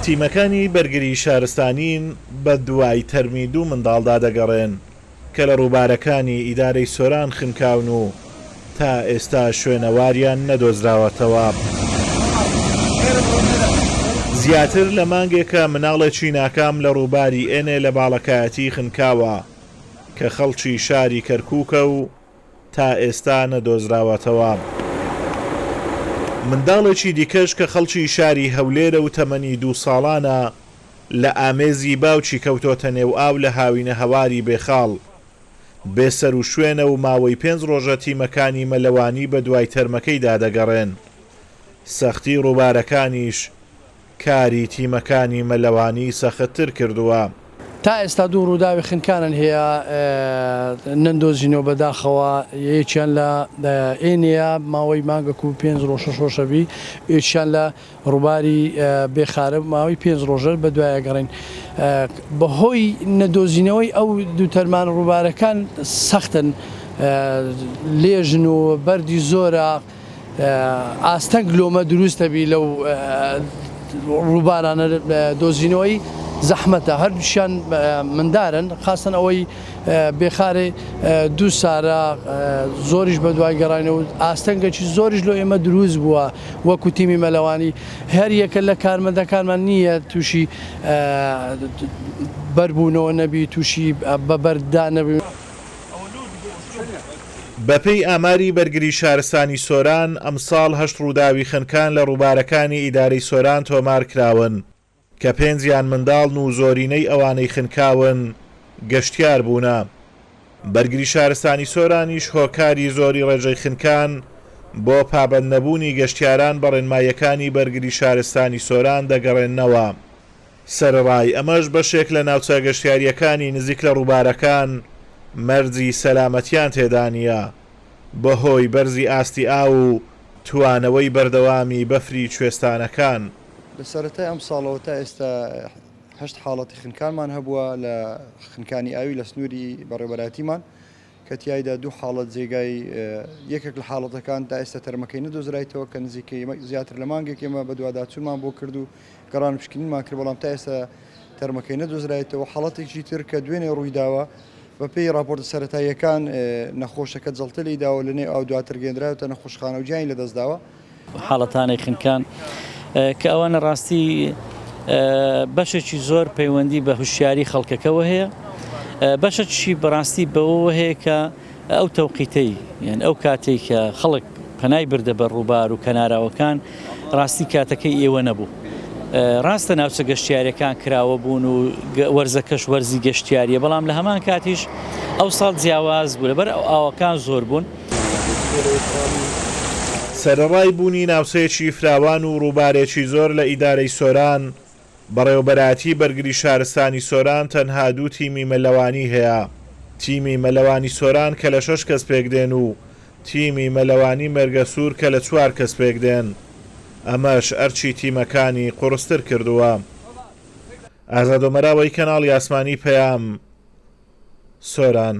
تیمەکانی بەرگری شارستانین بە دوای تەرمی دوو منداڵدا دەگەڕێن کە لە ڕووبارەکانی ئیدارەی سۆران خنکاون و تا ئێستا شوێنەواریان نەدۆزراوەتەوە. زیاتر لە مانگێکە مناڵێکی ناکام لە ڕووباری ئێنێ لە باڵەکایەتی خنکاوە کە خەڵکی شاری کەرکووکە و تا ئێستا نەدۆزراوەتەوە. منداڵێکی دیکەش کە خەڵکی شاری هەولێرە و تەمەنی 2 ساڵانە لە ئامێزی باوکی کەوتۆتە نێو ئاو لە هاوینە هەواری بێخاڵ بێسەر و شوێنە و ماوەی 5 ڕۆژە تیمەکانی مەلەوانی بە دوای تەرمەکەیدا دەگەڕێن. سەختی ڕووبارەکانیش کاری تیمەکانی مەلەوانی سەختتر کردووە. تا ئێستا دوو ڕووداوی خنکانن هەیە نەندۆزینەوە بەداخەوە، یەکیان لە ئێنەیە ماوەی مانگەک و 5 ڕۆژ 6 ڕۆژەبی، یەکیان لە ڕووباری بێخارە ماوەی 5 ڕۆژە بە دوایە گەڕین. بەهۆی نەدۆزینەوەی ئەو دوو تەرمان ڕووبارەکان سەختن، لێژن و بەردی زۆرە، ئاستەنگ لۆمە دروستەبی لەو ڕووبارانە دۆزینەوەی زەحمەتە. هەردووشیان مندارن، خاستن ئەوەی بێخارێ 2 سارە زۆریش بە دوای گەڕینەوە ئاستەنگەکی زۆریش لۆ ئێمە دروست بووە وەکو تیمی مەلەوانی. هەر یەکە لە کارمەندەکانمان نییە تووشی بەربوونەوە نەبی، تووشی بەبەردا نەبی. بەپێی ئاماری بەرگری شارستانی سۆران ئەمساڵ 8 ڕووداوی خنکان لە ڕووبارەکانی ئیدارەی سۆران تۆمار کراون کە 5یان منداڵن و زۆرینەی ئەوانەی خنکاون گەشتیار بوونە. بەرگری شارستانی سۆرانیش هۆکاری زۆری ڕێژەی خنکان بۆ پابەند نەبوونی گەشتیاران بە ڕێنماییەکانی بەرگری شارستانی سۆران دەگەڕێنەوە. سەرڕای ئەمەش بەشێک لە ناوچە گەشتیاریەکانی نزیک لە ڕووبارەکان مەرجی سەلامەتیان تێدا نییە بەهۆی بەرزی ئاستی ئاو و توانەوەی بەردەوامی بەفری کوێستانەکان. لە سەرەتای ئەم ساڵەوە تا ئێستا 8 حاڵەتی خنکانمان هەبووە لە خنکانی ئاوی لە سنووری بەڕێوەبەراتیمان کە تیایدا 2 حاڵەت جێگای یەکێک لە حاڵەتەکان تا ئێستا تەرمەکەی نەدۆزرایەوە کە نزیکەی زیاتر لە مانگێک ئێمە بە دوواداچوونمان بۆ کرد و گەڕان پشکنینمان کرد، بەڵام تا ئێستا تەرمەکەی نەدۆزرایەتەوە. حاڵەتێکی تر کە دوێنێ ڕوویداوە بەپێی راپۆرتە سەرەتاییەکان نەخۆشەکە جەڵتە لێداوە لەنێ ئەو دواتر گەێنراوەتە نەخۆشخانە و گیانی لەدەستداوە. حاڵەتانی خنکان کە ئەوانە ڕاستی بەشێکی زۆر پەیوەندی بە هوشیاری خەڵکەکەەوە هەیە، بەشەکی بەڕاستی بەوە هەیە کە ئەو تەوقیتەی یان ئەو کاتێک کە خەڵک پەنای بردە بە ڕووبار و کەناراوەکان ڕاستی کاتەکەی ئێوە نەبوو. ڕاستە ناوچە گەشتیارەکان کراوە بوون و وەرزەکەش وەرزی گەشتیاریە، بەڵام لە هەمان کاتیش ئەو ساڵ جیاواز بوو لەبەر ئاوەکان زۆر بوون. سەرەڕای بوونی ناوچەیەکی فراوان و ڕووبارێکی زۆر لە ئیدارەی سۆران بەڕێوەبەراتی بەرگری شارستانی سۆران تەنها 2 تیمی مەلەوانی هەیە. تیمی مەلەوانی سۆران کە لە 6 کەس پێکدێن و تیمی مەلەوانی مەرگەسوور کە لە 4 کەس پێکدێن. ئەمەش ئەرچی تیمەکانی قورستر کردووە. ئازادۆمەراوەی کەناڵی ئاسمانی پەیام، سۆران.